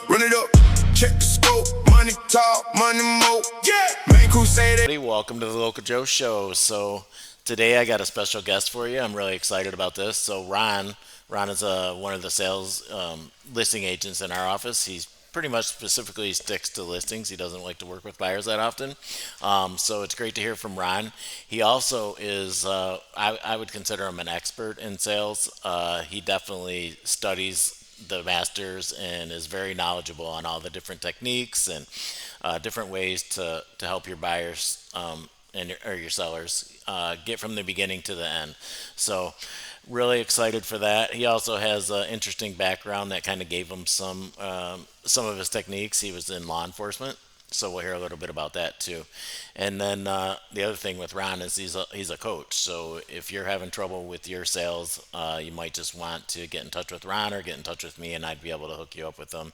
Run it up, check the scope. Money talk, money mo. Yeah, main crusade. Welcome to the Local Joe Show. So today I got a special guest for you. I'm really excited about this. So Ron is one of the sales listing agents in our office. He's pretty much specifically sticks to listings. He doesn't like to work with buyers that often. So it's great to hear from Ron. He also is, I would consider him an expert in sales. He definitely studies the masters and is very knowledgeable on all the different techniques and different ways to help your buyers or your sellers get from the beginning to the end. So really excited for that. He also has an interesting background that kind of gave him some of his techniques. He was in law enforcement, so we'll hear a little bit about that too. And then the other thing with Ron is he's a coach. So if you're having trouble with your sales, you might just want to get in touch with Ron or get in touch with me, and I'd be able to hook you up with him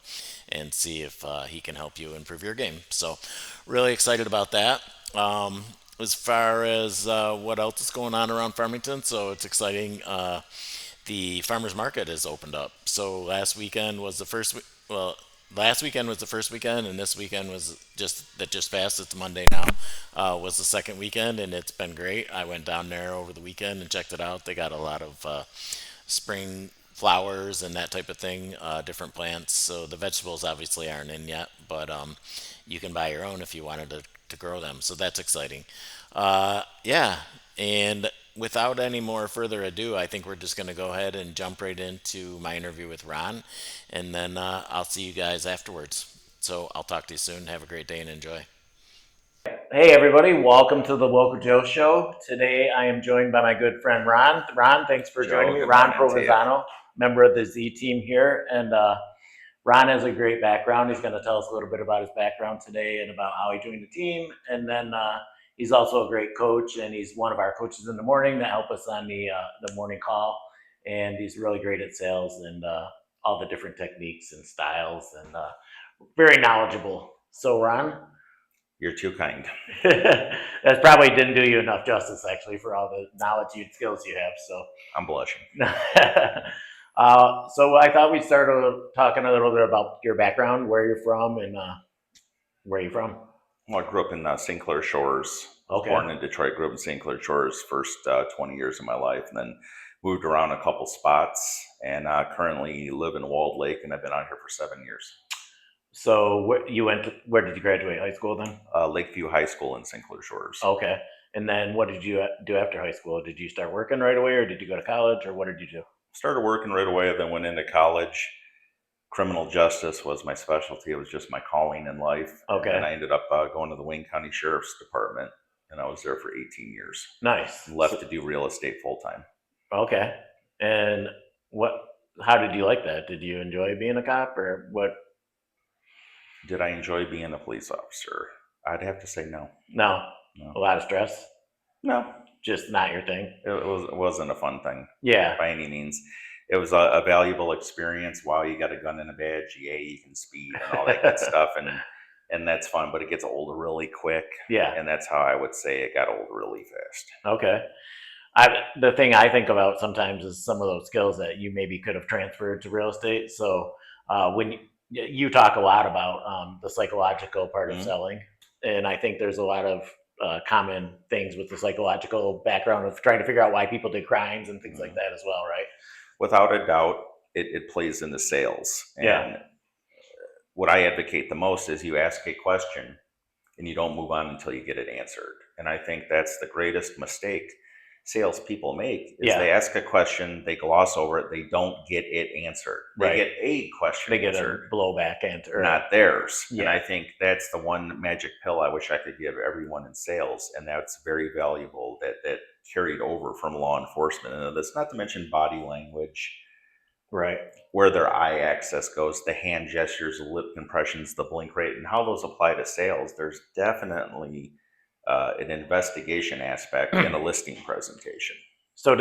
and see if he can help you improve your game. So really excited about that. As far as what else is going on around Farmington, so it's exciting. The farmers market has opened up. So last weekend was the first weekend, and this weekend was just passed. It's Monday now. Was the second weekend, and it's been great. I went down there over the weekend and checked it out. They got a lot of spring flowers and that type of thing, different plants. So the vegetables obviously aren't in yet, but you can buy your own if you wanted to grow them. So that's exciting. Yeah, and without any more further ado, I think we're just going to go ahead and jump right into my interview with Ron, and then I'll see you guys afterwards. So I'll talk to you soon. Have a great day and enjoy. Hey, everybody, welcome to the Local Joe Show. Today I am joined by my good friend Ron. Ron, thanks for Joe, joining me. good Ron morning to you. Provenzano, member of the Z team here. And Ron has a great background. He's going to tell us a little bit about his background today and about how he joined the team. And then he's also a great coach, and he's one of our coaches in the morning that help us on the morning call. And he's really great at sales and all the different techniques and styles, and very knowledgeable. So, Ron, You're too kind. that probably didn't do you enough justice, actually, for all the knowledge and skills you have. So, I'm blushing. so I thought we'd start talking a little bit about your background, where you're from, and where you're from. Well, I grew up in St. Clair Shores. Okay. Born in Detroit, grew up in St. Clair Shores first 20 years of my life, and then moved around a couple spots, and currently live in Walled Lake, and I've been out here for 7 years. So where did you graduate high school then? Lakeview High School in St. Clair Shores. Okay. And then what did you do after high school? Did you start working right away, or did you go to college, or what did you do? Started working right away, then went into college. Criminal justice was my specialty. It was just my calling in life. Okay. And I ended up going to the Wayne County Sheriff's Department, and I was there for 18 years. Nice. Left to do real estate full time. Okay. And how did you like that? Did you enjoy being a cop, or what? Did I enjoy being a police officer? I'd have to say no. No. No. A lot of stress? No. Just not your thing? It wasn't a fun thing. Yeah. By any means. It was a valuable experience. Wow, you got a gun and a badge. Yeah, you can speed and all that good stuff. And that's fun, but it gets old really quick. Yeah. And that's how I would say it got old really fast. Okay. The thing I think about sometimes is some of those skills that you maybe could have transferred to real estate. So when you talk a lot about the psychological part of selling, and I think there's a lot of common things with the psychological background of trying to figure out why people did crimes and things like that as well, right? Without a doubt, it plays into sales. And what I advocate the most is you ask a question and you don't move on until you get it answered. And I think that's the greatest mistake salespeople make is they ask a question, they gloss over it, they don't get it answered. They get a question answered. A blowback answer. Not theirs. And I think that's the one magic pill I wish I could give everyone in sales. And that's very valuable that carried over from law enforcement. And that's not to mention body language. Right. Where their eye access goes, the hand gestures, the lip compressions, the blink rate, and how those apply to sales. There's definitely an investigation aspect in a listing presentation. So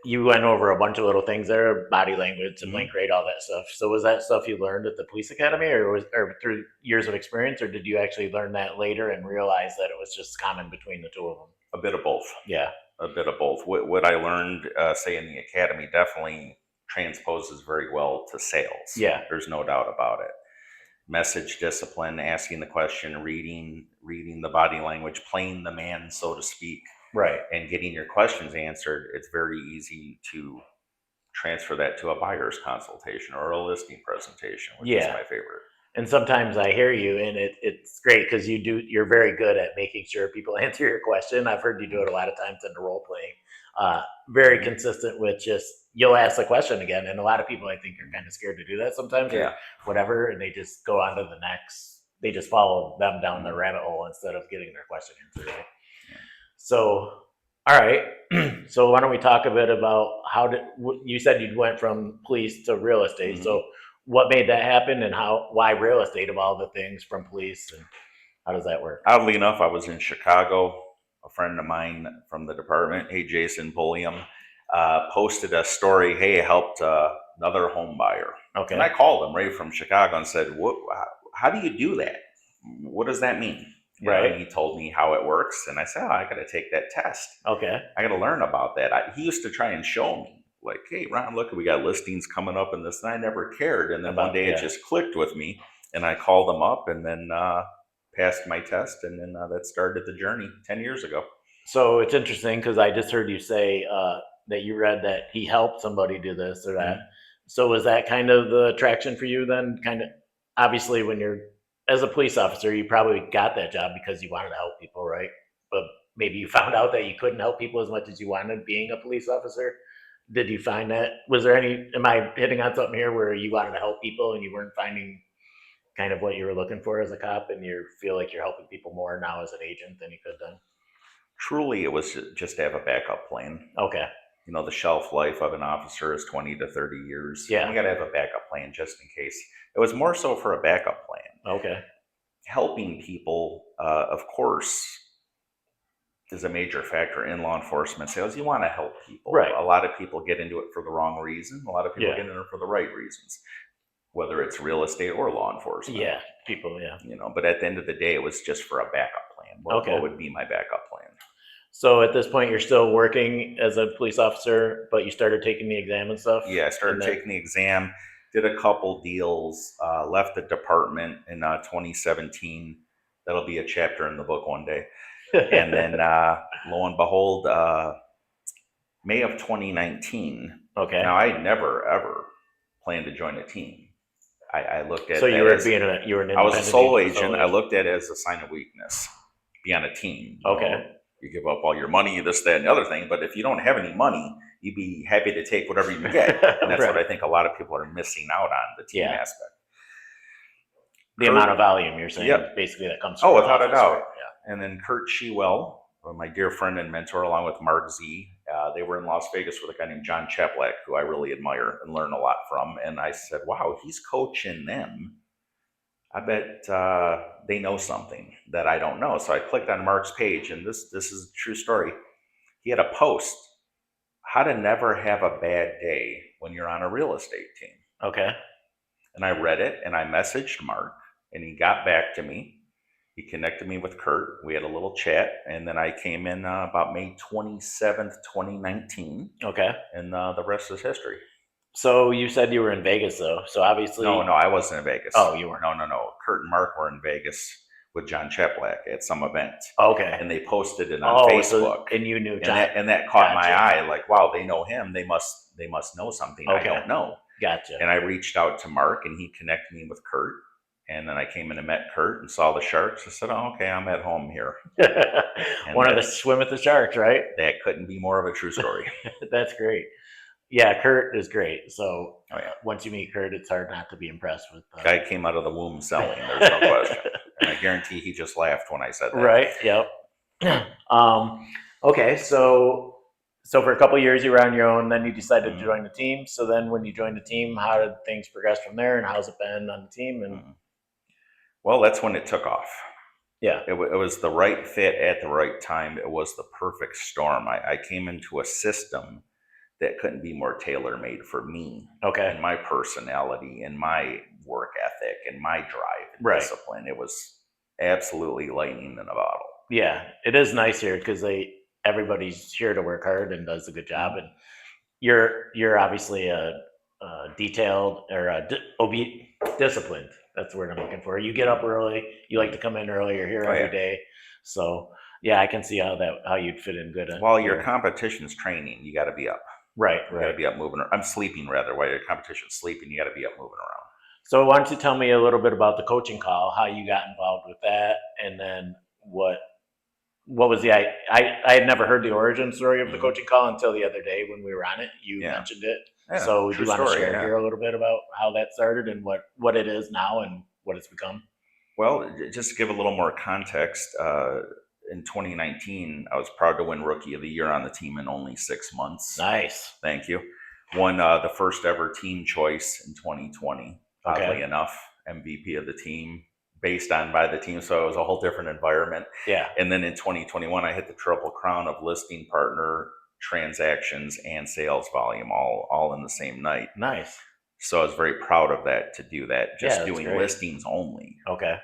you went over a bunch of little things there, body language and blink rate, all that stuff. So was that stuff you learned at the police academy or through years of experience, or did you actually learn that later and realize that it was just common between the two of them? A bit of both. Yeah. A bit of both. What I learned, say in the academy, definitely transposes very well to sales. Yeah. There's no doubt about it. message discipline, asking the question, reading the body language, playing the man, so to speak, Right. and getting your questions answered, it's very easy to transfer that to a buyer's consultation or a listing presentation, which is Yeah. my favorite. And sometimes I hear you, and it's great because you're very good at making sure people answer your question. I've heard you do it a lot of times in the role playing. Very consistent with just you'll ask the question again, and a lot of people I think are kind of scared to do that sometimes or Yeah. whatever, and they just go on to the next. They just follow them down the rabbit hole instead of getting their question answered. Right? So, all right. So why don't we talk a bit about you said you went from police to real estate? So what made that happen, and why real estate of all the things from police, and how does that work? Oddly enough, I was in Chicago. A friend of mine from the department, hey Jason Pulliam, posted a story. Hey, I helped another home buyer, Okay. and I called him right from Chicago and said, "What? How do you do that? What does that mean?" You know, Right. and he told me how it works, and I said, "Oh, I got to take that test. Okay. I got to learn about that." He used to try and show me, like, "Hey, Ron, look, we got listings coming up in this," and I never cared. And then one day it just clicked with me, and I called him up, and then passed my test, and then that started the journey 10 years ago. So it's interesting because I just heard you say that you read that he helped somebody do this or that. So was that kind of the attraction for you then? Kind of, obviously, when you're as a police officer, you probably got that job because you wanted to help people, right? But maybe you found out that you couldn't help people as much as you wanted being a police officer. Did you find that? Was there any? Am I hitting on something here where you wanted to help people and you weren't finding kind of what you were looking for as a cop, and you feel like you're helping people more now as an agent than you could then? Truly, it was just to have a backup plan. Okay. You know, the shelf life of an officer is 20 to 30 years. Yeah. You got to have a backup plan just in case. It was more so for a backup plan. Okay. Helping people, of course, is a major factor in law enforcement sales. You want to help people. Right. A lot of people get into it for the wrong reason. A lot of people Yeah. get into it for the right reasons, whether it's real estate or law enforcement. Yeah. People. Yeah. You know, but at the end of the day, it was just for a backup plan. Okay. What would be my backup plan? So at this point, you're still working as a police officer, but you started taking the exam and stuff? Yeah, I started taking the exam, did a couple deals, left the department in 2017. That'll be a chapter in the book one day. And then lo and behold, May of 2019. Okay. Now, I never ever planned to join a team. I looked at So you that were as, being you were an I was a independent solo agent, agent. I looked at it as a sign of weakness. Be on a team. You Okay. know, you give up all your money, this, that, and the other thing. But if you don't have any money, you'd be happy to take whatever you can get. And that's what I think a lot of people are missing out on, the team aspect. The amount of volume you're saying, basically, that comes from Oh, without a doubt. right? Yeah. And then Kurt Shewell, my dear friend and mentor, along with Mark Z, they were in Las Vegas with a guy named John Cheplack, who I really admire and learn a lot from. And I said, wow, he's coaching them. I bet they know something that I don't know. So I clicked on Mark's page, and this is a true story. He had a post, how to never have a bad day when you're on a real estate team. Okay. And I read it, and I messaged Mark, and he got back to me. He connected me with Kurt. We had a little chat, and then I came in about May 27th, 2019. Okay. And the rest is history. So you said you were in Vegas, though. So obviously, No, I wasn't in Vegas. Oh, you weren't. No. Kurt and Mark were in Vegas with John Cheplack at some event. Okay. And they posted it on Facebook. And you knew John. And that caught my eye. Like, wow, they know him. They must know something I don't know. Gotcha. And I reached out to Mark, and he connected me with Kurt. And then I came in and met Kurt and saw the sharks. I said, oh, okay, I'm at home here. One of the swim with the sharks, right? That couldn't be more of a true story. That's great. Yeah, Kurt is great. So once you meet Kurt, it's hard not to be impressed with. Guy came out of the womb selling. There's no question. And I guarantee he just laughed when I said that. Right. Yep. Okay. So for a couple of years you were on your own. Then you decided to join the team. So then when you joined the team, how did things progress from there? And how's it been on the team? And well, that's when it took off. Yeah. It was the right fit at the right time. It was the perfect storm. I came into a system that couldn't be more tailor-made for me. Okay. And my personality and my work ethic and my drive and discipline. It was absolutely lightning in a bottle. Yeah, it is nice here because everybody's here to work hard and does a good job. And you're obviously a detailed or disciplined. That's the word I'm looking for. You get up early. You like to come in early. You're here Oh, every yeah. day. So yeah, I can see how you'd fit in good. While your here. competition's training, you got to be up. Right, You got to be up moving. I'm sleeping rather. While your competition's sleeping, you got to be up moving around. So why don't you tell me a little bit about the coaching call, how you got involved with that, and then what was the I had never heard the origin story of the coaching call until the other day when we were on it. You mentioned it. Yeah, So do you want to story, share here a little bit about how that started and what it is now and what it's become? Well, just to give a little more context, in 2019, I was proud to win Rookie of the Year on the team in only 6 months. Nice. Thank you. Won the first ever team choice in 2020. Oddly enough, MVP of the team, based on by the team, so it was a whole different environment. Yeah. And then in 2021, I hit the triple crown of listing partner, transactions, and sales volume all in the same night. Nice. So I was very proud of that, to do that, just doing great. listings only. Okay.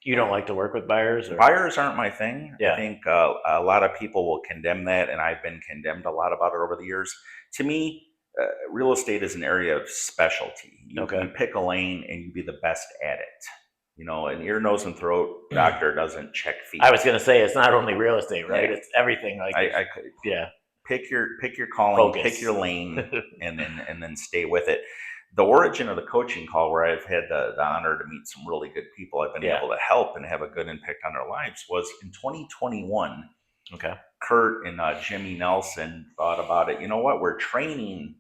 You don't like to work with buyers? Or? Buyers aren't my thing. Yeah. I think a lot of people will condemn that, and I've been condemned a lot about it over the years. To me, real estate is an area of specialty. You pick a lane and you be the best at it. You know, an ear, nose, and throat doctor doesn't check feet. I was going to say it's not only real estate, right? Yeah. It's everything. Like pick your calling, focus. Pick your lane, and then stay with it. The origin of the coaching call, where I've had the honor to meet some really good people I've been able to help and have a good impact on their lives, was in 2021. Okay. Kurt and Jimmy Nelson thought about it. You know what? We're training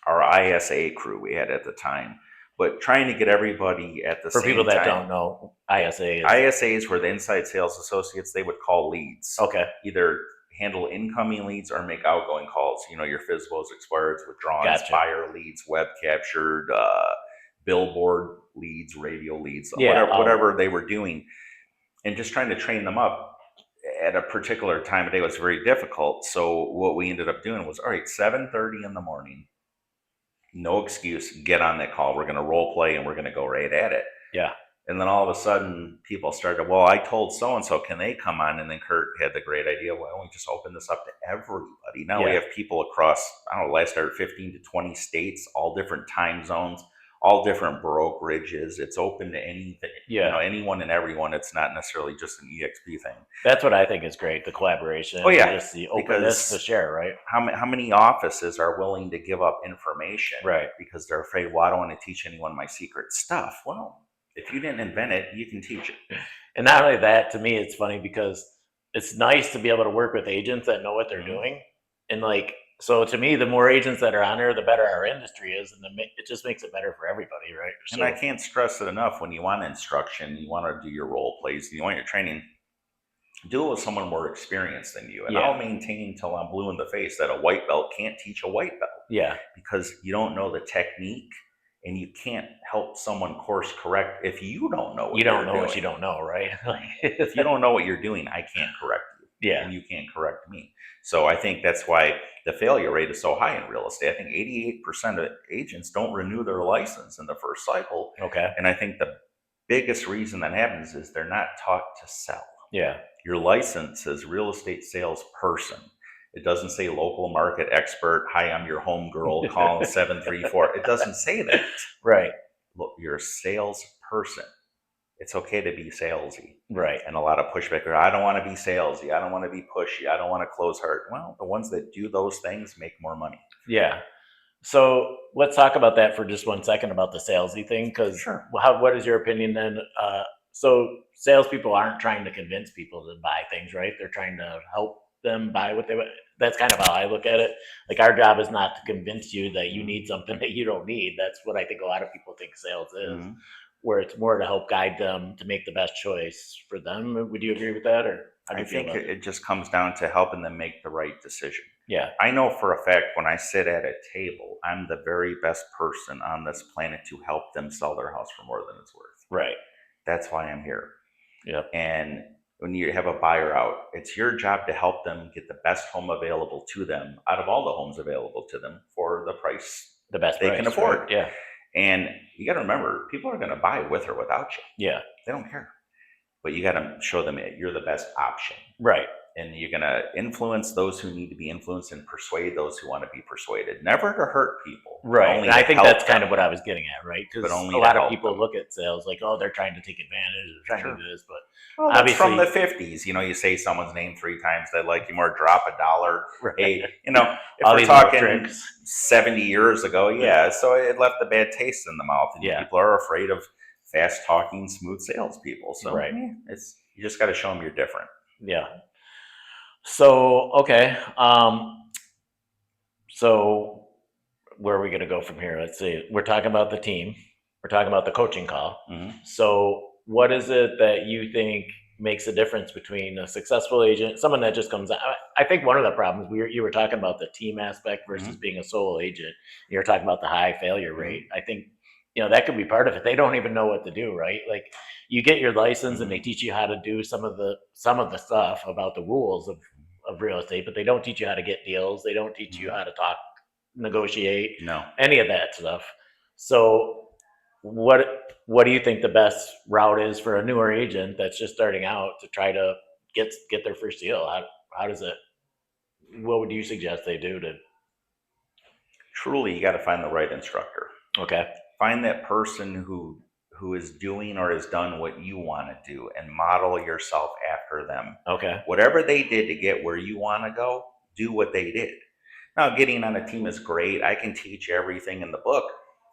our ISA crew we had at the time, but trying to get everybody at the same time. For people that don't know, ISAs were the inside sales associates. They would call leads. Okay. Either handle incoming leads or make outgoing calls. You know, your FSBOs, expireds, withdrawals, buyer leads, web captured, billboard leads, radio leads, whatever they were doing, and just trying to train them up at a particular time of day was very difficult. So what we ended up doing was, all right, 7:30 in the morning, no excuse, get on that call. We're going to role play and we're going to go right at it. Yeah. And then all of a sudden, people started, well, I told so-and-so, can they come on? And then Kurt had the great idea, why don't we just open this up to everybody? Now we have people across, I don't know, last year, 15 to 20 states, all different time zones, all different brokerages. It's open to anything, you know, anyone and everyone. It's not necessarily just an EXP thing. That's what I think is great, the collaboration. Oh, yeah. Just the openness to share, right? How many offices are willing to give up information? Right. Because they're afraid, well, I don't want to teach anyone my secret stuff. Well, if you didn't invent it, you can teach it. And not only that, to me, it's funny because it's nice to be able to work with agents that know what they're doing. And like, so to me, the more agents that are on there, the better our industry is. And it just makes it better for everybody, right? And I can't stress it enough. When you want instruction, you want to do your role plays, you want your training, do it with someone more experienced than you. And I'll maintain until I'm blue in the face that a white belt can't teach a white belt. Yeah. Because you don't know the technique. And you can't help someone course correct if you don't know what you don't know doing. What you don't know, right? If you don't know what you're doing, I can't correct you. Yeah. And you can't correct me. So I think that's why the failure rate is so high in real estate. I think 88% of agents don't renew their license in the first cycle. Okay. And I think the biggest reason that happens is they're not taught to sell. Yeah. Your license says real estate salesperson. It doesn't say local market expert. Hi, I'm your home girl. Call 734. It doesn't say that. Right. Look, you're a salesperson. It's okay to be salesy. Right. And a lot of pushback. I don't want to be salesy. I don't want to be pushy. I don't want to close hard. Well, the ones that do those things make more money. Yeah. So let's talk about that for just 1 second about the salesy thing. Because what is your opinion then? So salespeople aren't trying to convince people to buy things, right? They're trying to help them buy what they want. That's kind of how I look at it. Like, our job is not to convince you that you need something that you don't need. That's what I think a lot of people think sales is, where it's more to help guide them to make the best choice for them. Would you agree with that? Or I think it just comes down to helping them make the right decision. Yeah. I know for a fact when I sit at a table, I'm the very best person on this planet to help them sell their house for more than it's worth. Right. That's why I'm here. Yeah. And when you have a buyer out, it's your job to help them get the best home available to them out of all the homes available to them for the price the best they can afford. Right? Yeah. And you got to remember, people are going to buy with or without you. Yeah. They don't care. But you got to show them you're the best option. Right. and you're going to influence those who need to be influenced and persuade those who want to be persuaded. Never to hurt people. Right. Only And I to think help that's kind them. of what I was getting at, right? But Because only a to lot of help people them. look at sales like, oh, they're trying to take advantage, they're trying to Sure. do this, but Well, that's obviously from the 50s. You know, you say someone's name 3 times, they like you more, drop a dollar. right. Hey, you know, if All we're these little talking tricks. 70 years ago, yeah, so it left a bad taste in the mouth, and Yeah. people are afraid of fast talking, smooth salespeople. So Right. it's you just got to show them you're different. Yeah. So okay. So where are we going to go from here? Let's see. We're talking about the team. We're talking about the coaching call. Mhm. So what is it that you think makes a difference between a successful agent, someone that just comes out? I think one of the problems you were talking about the team aspect versus being a solo agent. You're talking about the high failure rate. I think that could be part of it. They don't even know what to do, right? Like you get your license and they teach you how to do some of the stuff about the rules of real estate, but they don't teach you how to get deals. They don't teach you how to talk, negotiate, No. any of that stuff. So what do you think the best route is for a newer agent that's just starting out to try to get their first deal? How does it? What would you suggest they do to? Truly, you got to find the right instructor. Okay. Find that person who is doing or has done what you want to do, and model yourself after them. Okay. Whatever they did to get where you want to go, do what they did. Now, getting on a team is great. I can teach everything in the book,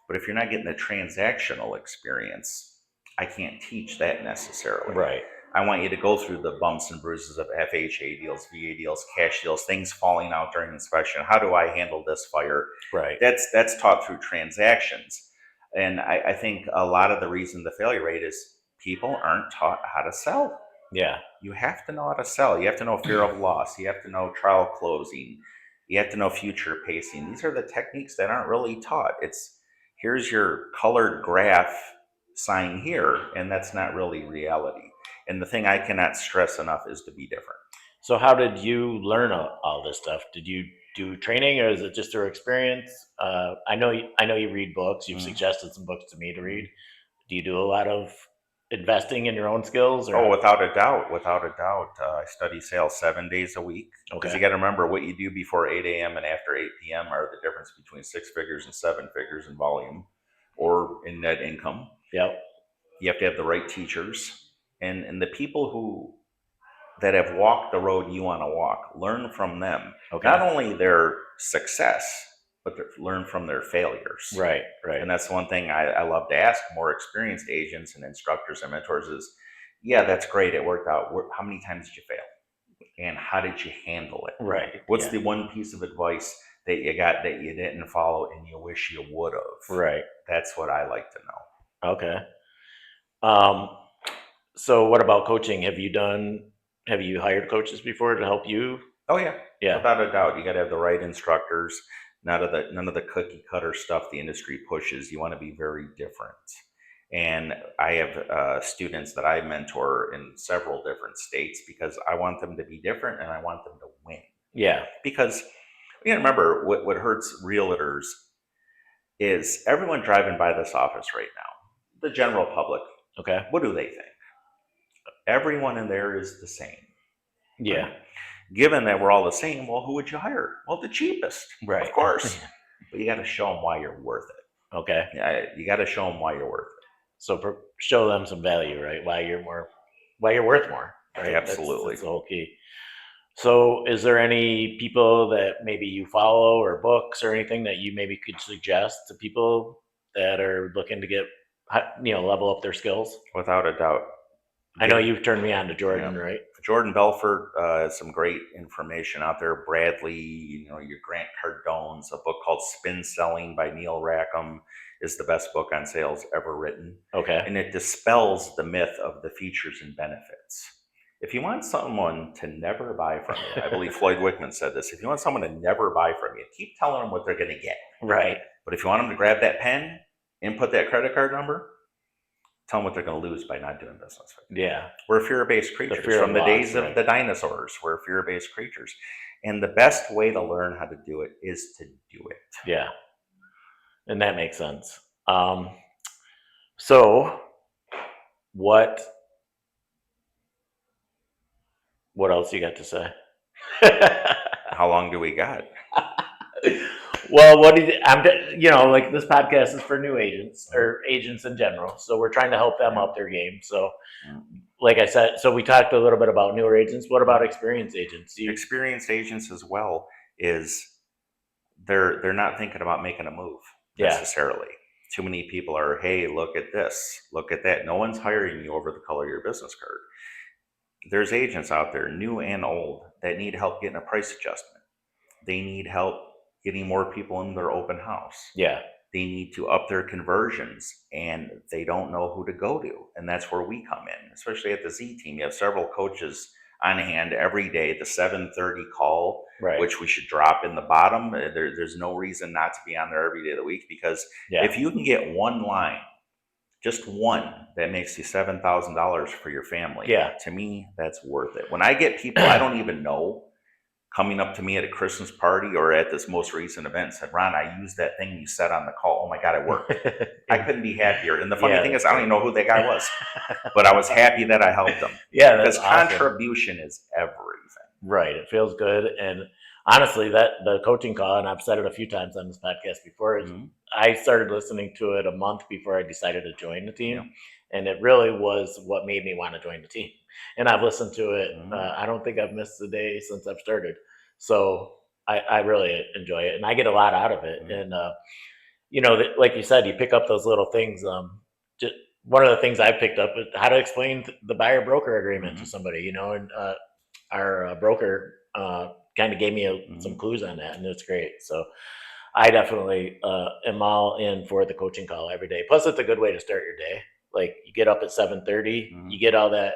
but if you're not getting the transactional experience, I can't teach that necessarily. Right. I want you to go through the bumps and bruises of FHA deals, VA deals, cash deals, things falling out during inspection. How do I handle this fire? Right. That's taught through transactions. And I think a lot of the reason the failure rate is people aren't taught how to sell. Yeah. You have to know how to sell. You have to know fear of loss. You have to know trial closing. You have to know future pacing. These are the techniques that aren't really taught. It's here's your colored graph, sign here, and that's not really reality. And the thing I cannot stress enough is to be different. So how did you learn all this stuff? Did you do training, or is it just through experience? I know you read books. You've suggested some books to me to read. Do you do a lot of investing in your own skills? Or Oh, without a doubt, without a doubt. I study sales 7 days a week because Okay. you got to remember what you do before 8 a.m. and after 8 p.m. are the difference between 6 figures and 7 figures in volume or in net income. Yep. You have to have the right teachers, and the people that have walked the road you want to walk. Learn from them. Okay. Not only their success, but learn from their failures. Right. Right. And that's one thing I love to ask more experienced agents and instructors and mentors is, yeah, that's great. It worked out. How many times did you fail? And how did you handle it? Right. What's Yeah. the one piece of advice that you got that you didn't follow and you wish you would have? Right. That's what I like to know. Okay. So what about coaching? Have you hired coaches before to help you? Oh yeah, Yeah. without a doubt. You got to have the right instructors. None of the cookie cutter stuff the industry pushes. You want to be very different. And I have students that I mentor in several different states because I want them to be different and I want them to win. Yeah. Because you gotta remember what hurts realtors is everyone driving by this office right now, the general public. Okay. What do they think? Everyone in there is the same. Yeah. Right? Given that we're all the same, well, who would you hire? Well, the cheapest, Right. of course. But you got to show them why you're worth it. Okay. Yeah, you got to show them why you're worth it. So show them some value, right? Why you're worth more, right? Absolutely. That's the whole key. So is there any people that maybe you follow or books or anything that you maybe could suggest to people that are looking to get, level up their skills? Without a doubt. I know you've turned me on to Jordan, right? Jordan Belfort has some great information out there. Bradley, your Grant Cardone's, a book called Spin Selling by Neil Rackham is the best book on sales ever written. Okay. And it dispels the myth of the features and benefits. If you want someone to never buy from you, I believe Floyd Wickman said this, if you want someone to never buy from you, keep telling them what they're going to get. Right. But if you want them to grab that pen, input that credit card number, tell them what they're going to lose by not doing business with you. Yeah. We're fear-based creatures. From the days of the dinosaurs, we're fear-based creatures. And the best way to learn how to do it is to do it. Yeah. And that makes sense. So what else you got to say? How long do we got? Well, like this podcast is for new agents or agents in general. So we're trying to help them up their game. So, like I said, so we talked a little bit about newer agents. What about experienced agents? Experienced agents as well is they're not thinking about making a move Yeah. necessarily. Too many people are, hey, look at this, look at that. No one's hiring you over the color of your business card. There's agents out there, new and old, that need help getting a price adjustment. They need help getting more people in their open house. Yeah. They need to up their conversions and they don't know who to go to. And that's where we come in, especially at the Z team. You have several coaches on hand every day, the 7:30 call, Right. which we should drop in the bottom. There's no reason not to be on there every day of the week, because if you can get one line, just one, that makes you $7,000 for your family. To me, that's worth it. When I get people I don't even know coming up to me at a Christmas party or at this most recent event, said, Ron, I used that thing you said on the call. Oh my God, it worked. I couldn't be happier. And the funny thing is, I don't even know who that guy was, but I was happy that I helped him. Because contribution is everything. Right. It feels good. And honestly, that the coaching call, and I've said it a few times on this podcast before, is I started listening to it a month before I decided to join the team. And it really was what made me want to join the team. And I've listened to it. I don't think I've missed a day since I've started. So I really enjoy it, and I get a lot out of it. And, like you said, you pick up those little things. Just, one of the things I picked up is how to explain the buyer broker agreement to somebody, and our broker kind of gave me some clues on that, and it's great. So I definitely am all in for the coaching call every day. Plus, it's a good way to start your day. Like, you get up at 7:30, you get all that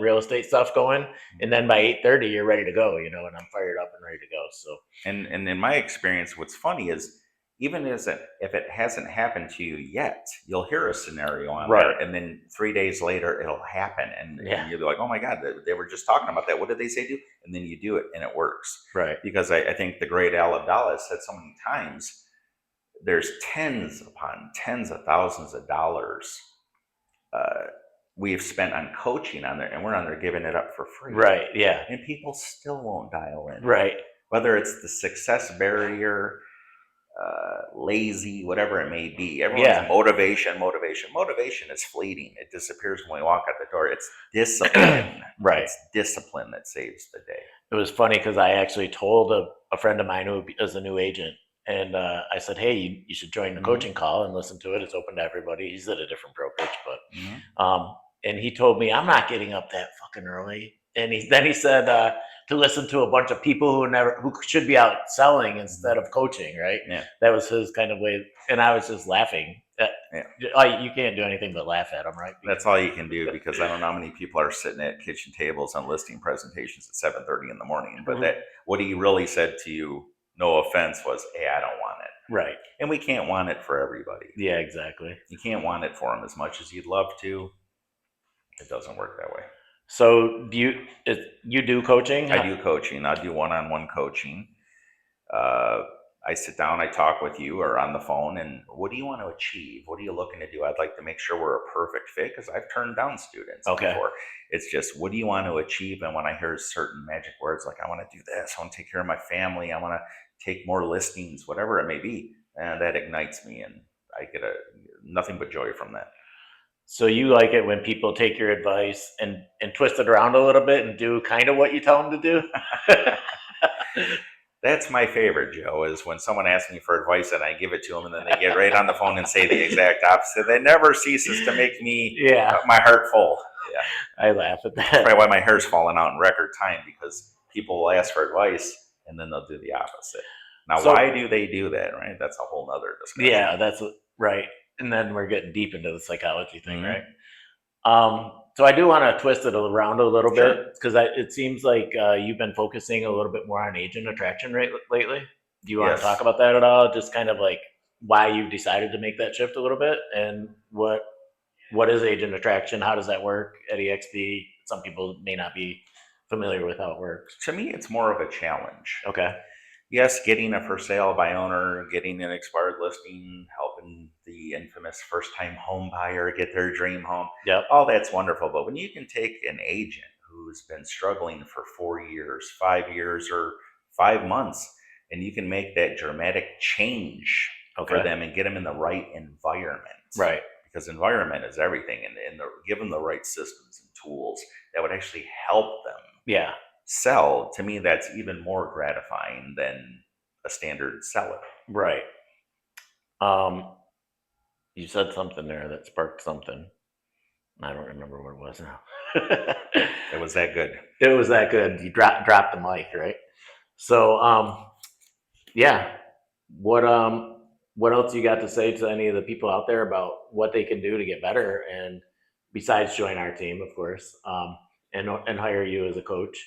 real estate stuff going, and then by 8:30 you're ready to go, and I'm fired up and ready to go. So, and in my experience, what's funny is, even if it hasn't happened to you yet, you'll hear a scenario on there, and then 3 days later it'll happen, and you'll be like, oh my God, they were just talking about that. What did they say do? And then you do it and it works. Right. Because I think the great Al Abdallah has said so many times, there's tens upon tens of thousands of dollars we've spent on coaching on there, and we're on there giving it up for free. Right. Yeah. And people still won't dial in. Right. Whether it's the success barrier, lazy, whatever it may be. Everyone's motivation is fleeting. It disappears when we walk out the door. It's discipline. Right. It's discipline that saves the day. It was funny because I actually told a friend of mine who is a new agent, and I said, hey, you should join the coaching call and listen to it. It's open to everybody. He's at a different brokerage, but and he told me, I'm not getting up that fucking early. And then he said to listen to a bunch of people who should be out selling instead of coaching, right? Yeah. That was his kind of way. And I was just laughing. You can't do anything but laugh at him, right? That's all you can do, because I don't know how many people are sitting at kitchen tables on listing presentations at 7:30 in the morning. But what he really said to you, no offense, was, hey, I don't want it. Right. And we can't want it for everybody. Yeah, exactly. You can't want it for them as much as you'd love to. It doesn't work that way. So you do coaching? I do coaching. I do one-on-one coaching. I sit down, I talk with you or on the phone, and what do you want to achieve? What are you looking to do? I'd like to make sure we're a perfect fit, because I've turned down students before. It's just, what do you want to achieve? And when I hear certain magic words like, I want to do this, I want to take care of my family, I want to take more listings, whatever it may be, and that ignites me, and I get nothing but joy from that. So you like it when people take your advice and twist it around a little bit and do kind of what you tell them to do? That's my favorite, Joe, is when someone asks me for advice and I give it to them, and then they get right on the phone and say the exact opposite. That never ceases to make me my heart full. Yeah, I laugh at that. That's probably why my hair's falling out in record time, because people will ask for advice and then they'll do the opposite. Now, why do they do that, right? That's a whole nother discussion. Yeah, that's right. And then we're getting deep into the psychology thing, right? So I do want to twist it around a little bit, because it seems like you've been focusing a little bit more on agent attraction lately. Do you want to talk about that at all? Just kind of like why you decided to make that shift a little bit, and what is agent attraction? How does that work at EXP? Some people may not be familiar with how it works. To me, it's more of a challenge. Okay. Yes, getting a for sale by owner, getting an expired listing, helping the infamous first-time home buyer get their dream home. Yep. All that's wonderful. But when you can take an agent who's been struggling for 4 years, 5 years, or 5 months, and you can make that dramatic change for them and get them in the right environment. Right. Because environment is everything, and give them the right systems and tools that would actually help them Yeah. sell. To me, that's even more gratifying than a standard seller. Right. You said something there that sparked something. I don't remember what it was now. It was that good. It was that good. You dropped the mic, right? So, yeah. What else you got to say to any of the people out there about what they can do to get better, and besides join our team, of course, and hire you as a coach?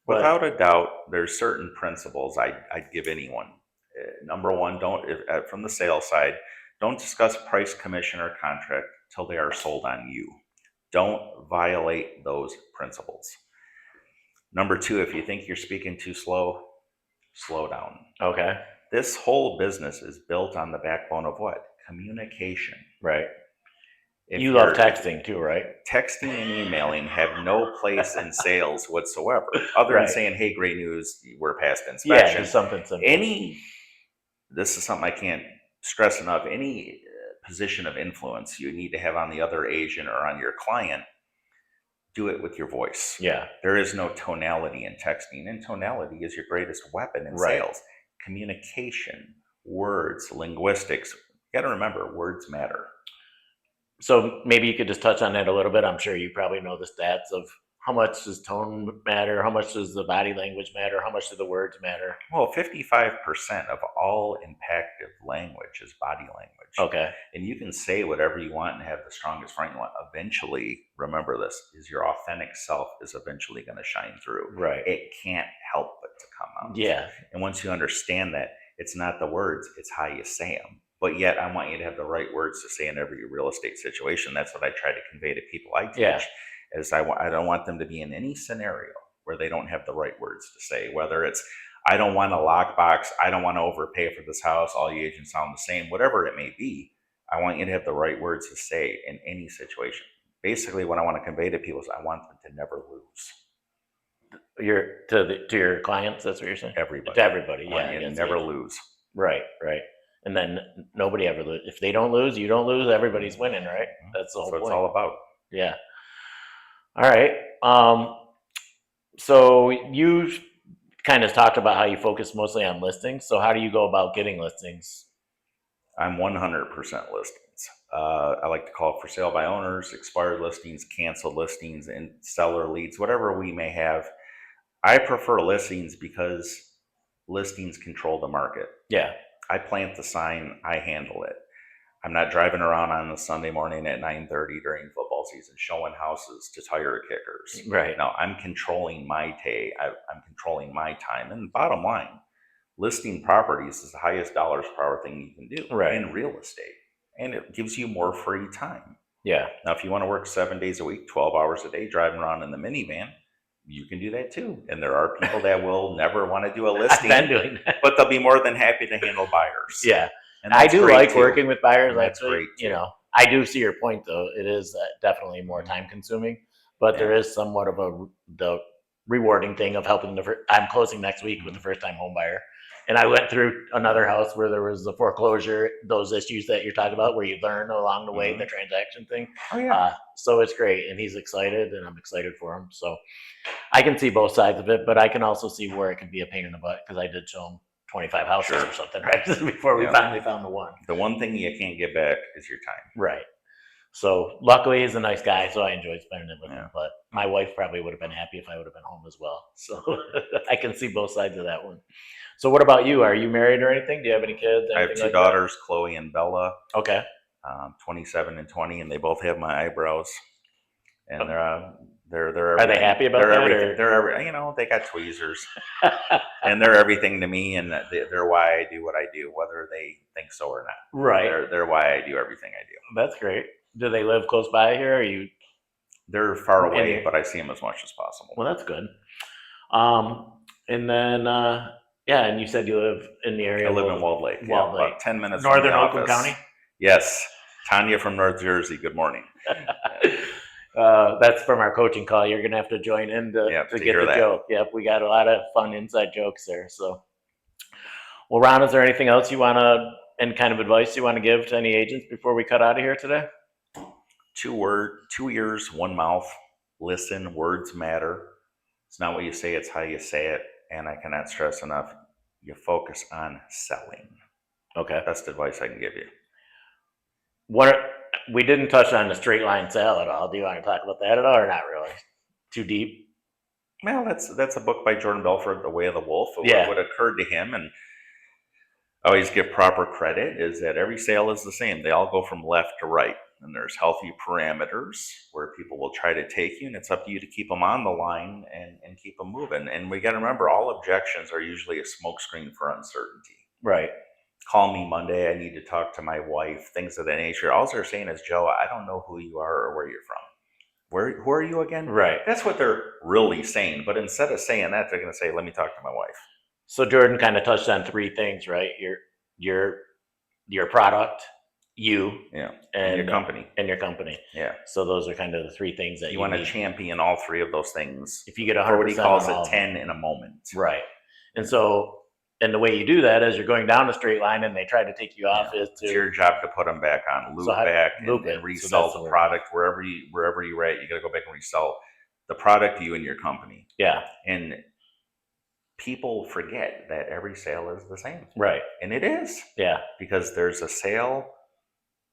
But Without a doubt, there's certain principles I'd give anyone. Number one, from the sales side, don't discuss price, commission, or contract till they are sold on you. Don't violate those principles. Number two, if you think you're speaking too slow, slow down. okay, This whole business is built on the backbone of what? Communication. right. If You love you're- texting too, right? Texting and emailing have no place in sales whatsoever, other Right. than saying, "Hey, great news, we're past Yeah, inspection." just something simple. This is something I can't stress enough. Any position of influence you need to have on the other agent or on your client, do it with your voice. Yeah, There is no tonality in texting, and tonality is your greatest weapon in Right. sales. Communication, words, linguistics. You got to remember, words matter. so maybe you could just touch on that a little bit. I'm sure you probably know the stats of how much does tone matter, how much does the body language matter, how much do the words matter. Well, 55% of all impactive language is body language. Okay. And you can say whatever you want and have the strongest front you want. Eventually, remember this, is your authentic self is eventually going to shine through. Right. It can't help but to come out. Yeah. And once you understand that, it's not the words, it's how you say them. But yet, I want you to have the right words to say in every real estate situation. That's what I try to convey to people I teach. Yeah. Is I don't want them to be in any scenario where they don't have the right words to say. Whether it's, I don't want a lockbox, I don't want to overpay for this house, all the agents sound the same, whatever it may be. I want you to have the right words to say in any situation. Basically, what I want to convey to people is I want them to never lose. To your clients, that's what you're saying? Everybody. To everybody, I want yeah. you I to guess, never yeah. lose. Right. And then nobody ever lose. If they don't lose, you don't lose. Everybody's winning, right? That's the whole That's what point. it's all about. Yeah. All right. So you kind of talked about how you focus mostly on listings. So how do you go about getting listings? I'm 100% listings. I like to call for sale by owners, expired listings, canceled listings, and seller leads, whatever we may have. I prefer listings because listings control the market. Yeah. I plant the sign, I handle it. I'm not driving around on a Sunday morning at 9:30 during football season showing houses to tire kickers. Right. No, I'm controlling my day. I'm controlling my time. And bottom line, listing properties is the highest dollars per hour thing you can do Right. in real estate. And it gives you more free time. Yeah. Now, if you want to work 7 days a week, 12 hours a day, driving around in the minivan, you can do that too. And there are people that will never want to do a listing, I've been doing that. but they'll be more than happy to handle buyers. Yeah. And I that's do great like too. working with buyers. And that's Actually, great you too. know, I do see your point though. It is definitely more time consuming, but there is somewhat of the rewarding thing of helping I'm closing next week with the first time home buyer. And I went through another house where there was a foreclosure, those issues that you're talking about, where you learn along the way, the transaction thing. Oh, yeah. So it's great. And he's excited and I'm excited for him. So I can see both sides of it, but I can also see where it can be a pain in the butt because I did show him 25 houses or something, right? Before we finally found the one. The one thing you can't get back is your time. Right. So luckily he's a nice guy, so I enjoyed spending it with him. But my wife probably would have been happy if I would have been home as well. So I can see both sides of that one. So what about you? Are you married or anything? Do you have any kids? I have two daughters, Chloe and Bella. Okay. 27 and 20, and they both have my eyebrows. And they're Are they happy about that? They got tweezers, and they're everything to me, and they're why I do what I do, whether they think so or not. Right. They're why I do everything I do. That's great. Do they live close by here? Or are you? They're far away, but I see them as much as possible. Well, that's good. And then, and you said you live in the area. I live in Walled Lake. Walled Lake. About 10 minutes Northern from the Oakland office. County? Yes. Tanya from North Jersey, good morning. That's from our coaching call. You're gonna have to join in Yep, to to get hear the that. joke. Yep, we got a lot of fun inside jokes there. So, well, Ron, is there anything else you want to, and kind of advice you want to give to any agents before we cut out of here today? 2 ears, one mouth. Listen, words matter. It's not what you say, it's how you say it. And I cannot stress enough, you focus on selling. Okay. Best advice I can give you. We didn't touch on the straight line sale at all. Do you want to talk about that at all, or not really? Too deep? Well, that's a book by Jordan Belfort, The Way of the Wolf. Yeah. What occurred to him, and I always give proper credit, is that every sale is the same. They all go from left to right. And there's healthy parameters where people will try to take you, and it's up to you to keep them on the line and keep them moving. And we got to remember, all objections are usually a smokescreen for uncertainty. Right. Call me Monday, I need to talk to my wife, things of that nature. All they're saying is, Joe, I don't know who you are or where you're from. Who are you again? Right. That's what they're really saying. But instead of saying that, they're going to say, let me talk to my wife. So Jordan kind of touched on three things, right? Your product, you, Yeah. and your company. And your company. Yeah. So those are kind of the three things that You want to need. champion all three of those things. If you get 100%, for what he calls on all a of them. 10 in a moment. Right. And so, and the way you do that is you're going down a straight line and they try to take you off is It's to your job to put them back on, loop back, and resell the product wherever you're at. You got to go back and resell the product, you and your company. Yeah. And people forget that every sale is the same. Right. And it is. Yeah. Because there's a sale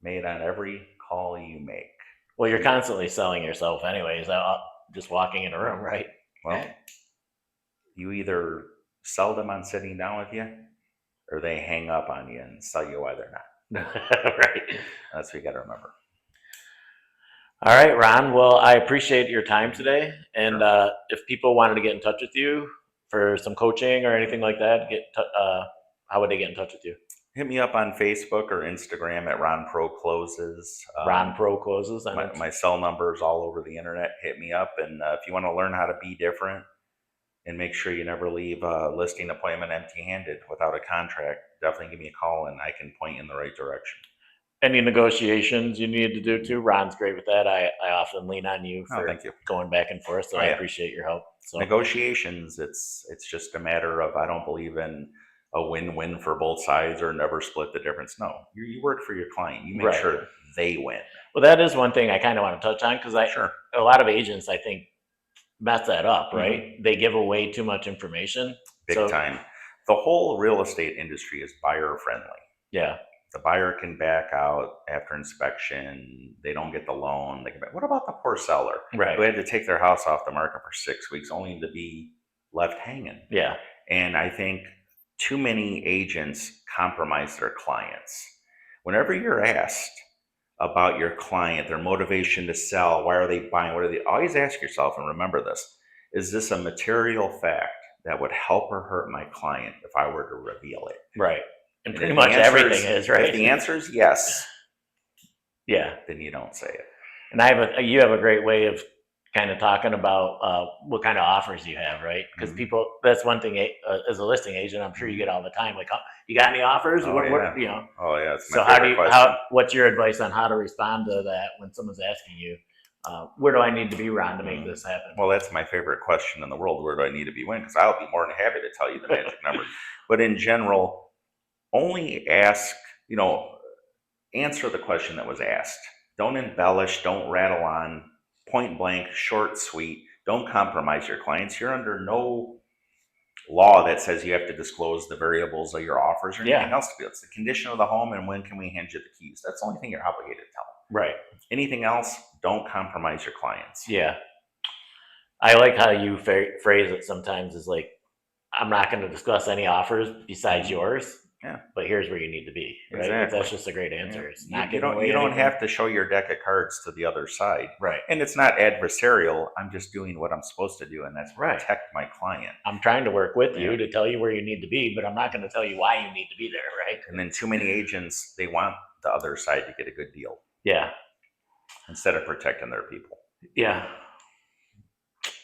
made on every call you make. Well, you're constantly selling yourself anyways, just walking in a room, right? Well, you either sell them on sitting down with you, or they hang up on you and sell you why they're not. Right. That's what you got to remember. All right, Ron. Well, I appreciate your time today. And Sure. If people wanted to get in touch with you for some coaching or anything like that, how would they get in touch with you? Hit me up on Facebook or Instagram at Ron Pro Closes. Ron Pro Closes. My cell number is all over the internet. Hit me up. And if you want to learn how to be different and make sure you never leave a listing appointment empty-handed without a contract, definitely give me a call and I can point you in the right direction. Any negotiations you need to do too? Ron's great with that. I often lean on you for thank you. Going back and forth, so I appreciate your help. So negotiations, it's just a matter of, I don't believe in a win-win for both sides or never split the difference. No, you work for your client. You make sure they win. Well, that is one thing I kind of want to touch on because a lot of agents, I think, mess that up, right? Mm-hmm. They give away too much information. Big time. The whole real estate industry is buyer friendly. Yeah. The buyer can back out after inspection. They don't get the loan. They can back. What about the poor seller? Right. Who had to take their house off the market for 6 weeks only to be left hanging? Yeah. And I think too many agents compromise their clients. Whenever you're asked about your client, their motivation to sell, why are they buying, what are they, always ask yourself, and remember this, is this a material fact that would help or hurt my client if I were to reveal it? Right. And pretty much everything is, right? If the answer is yes, yeah, then you don't say it. And you have a great way of kind of talking about what kind of offers you have, right? Because people, that's one thing as a listing agent, I'm sure you get all the time, like, you got any offers? Oh, what, you know? Oh yeah. It's my favorite question. What's your advice on how to respond to that when someone's asking you, where do I need to be, Ron, to make this happen? Well, that's my favorite question in the world. Where do I need to be when? Because I'll be more than happy to tell you the magic number. But in general, only ask, answer the question that was asked. Don't embellish, don't rattle on, point blank, short, sweet. Don't compromise your clients. You're under no law that says you have to disclose the variables of your offers or anything else to be. It's the condition of the home and when can we hand you the keys. That's the only thing you're obligated to tell them. Right. Anything else, don't compromise your clients. Yeah. I like how you phrase it sometimes is like, I'm not going to discuss any offers besides yours. Yeah. But here's where you need to be. Right? Exactly. That's just a great answer. Yeah. It's not you don't have to show your deck of cards to the other side. Right. And it's not adversarial. I'm just doing what I'm supposed to do, and that's protect my client. I'm trying to work with you to tell you where you need to be, but I'm not going to tell you why you need to be there, right? And then too many agents, they want the other side to get a good deal. Yeah. Instead of protecting their people. Yeah.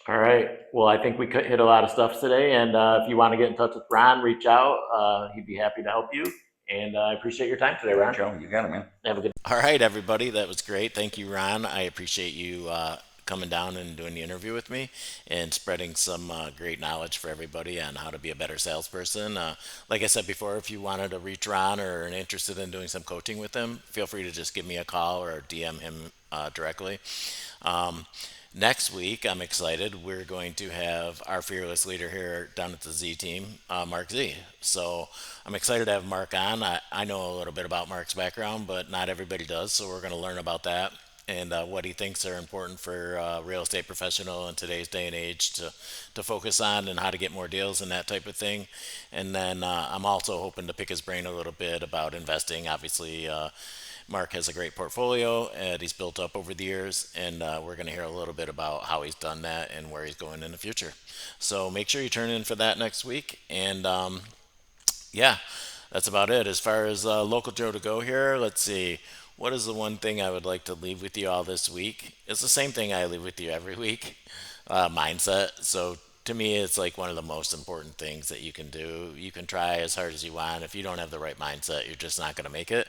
All right. Well, I think we could hit a lot of stuff today. And if you want to get in touch with Ron, reach out. He'd be happy to help you. And I appreciate your time today, Ron. Joe, you got it, man. Have a good. All right, everybody. That was great. Thank you, Ron. I appreciate you coming down and doing the interview with me and spreading some great knowledge for everybody on how to be a better salesperson. Like I said before, if you wanted to reach Ron or are interested in doing some coaching with him, feel free to just give me a call or DM him directly. Next week, I'm excited. We're going to have our fearless leader here down at the Z team, Mark Z. So I'm excited to have Mark on. I know a little bit about Mark's background, but not everybody does. So we're going to learn about that and what he thinks are important for a real estate professional in today's day and age to focus on and how to get more deals and that type of thing. And then I'm also hoping to pick his brain a little bit about investing. Obviously, Mark has a great portfolio that he's built up over the years, and we're going to hear a little bit about how he's done that and where he's going in the future. So make sure you turn in for that next week. And yeah, that's about it. As far as local Joe to go here, let's see. What is the one thing I would like to leave with you all this week? It's the same thing I leave with you every week, mindset. So to me, it's like one of the most important things that you can do. You can try as hard as you want. If you don't have the right mindset, you're just not going to make it.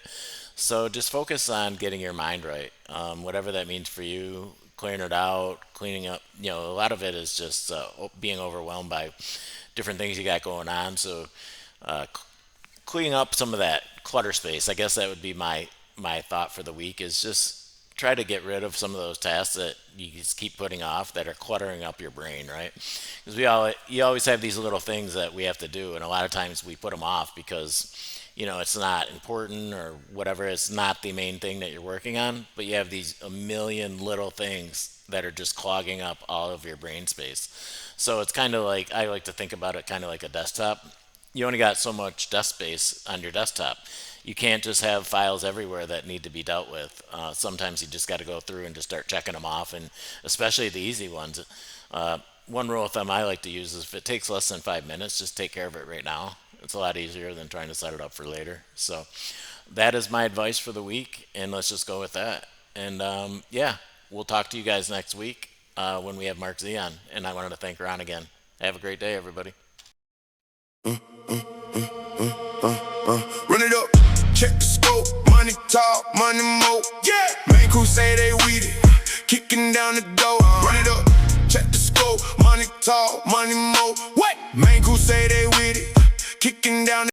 So just focus on getting your mind right, whatever that means for you, clearing it out, cleaning up. A lot of it is just being overwhelmed by different things you got going on. So cleaning up some of that clutter space, I guess that would be my thought for the week, is just try to get rid of some of those tasks that you just keep putting off that are cluttering up your brain, right? Because you always have these little things that we have to do, and a lot of times we put them off because it's not important or whatever. It's not the main thing that you're working on, but you have these a million little things that are just clogging up all of your brain space. So it's kind of like, I like to think about it kind of like a desktop. You only got so much desk space on your desktop. You can't just have files everywhere that need to be dealt with. Sometimes you just got to go through and just start checking them off, and especially the easy ones. One rule of thumb I like to use is if it takes less than 5 minutes, just take care of it right now. It's a lot easier than trying to set it up for later. So that is my advice for the week, and let's just go with that. And yeah, we'll talk to you guys next week when we have Mark Z on. And I wanted to thank Ron again. Have a great day, everybody. Run it up, check the scope, money talk, money mo. Yeah, main crew say they weed it, kicking down the door. Run it up, check the scope, money talk, money mo. What? Main crew say they weed it, kicking down the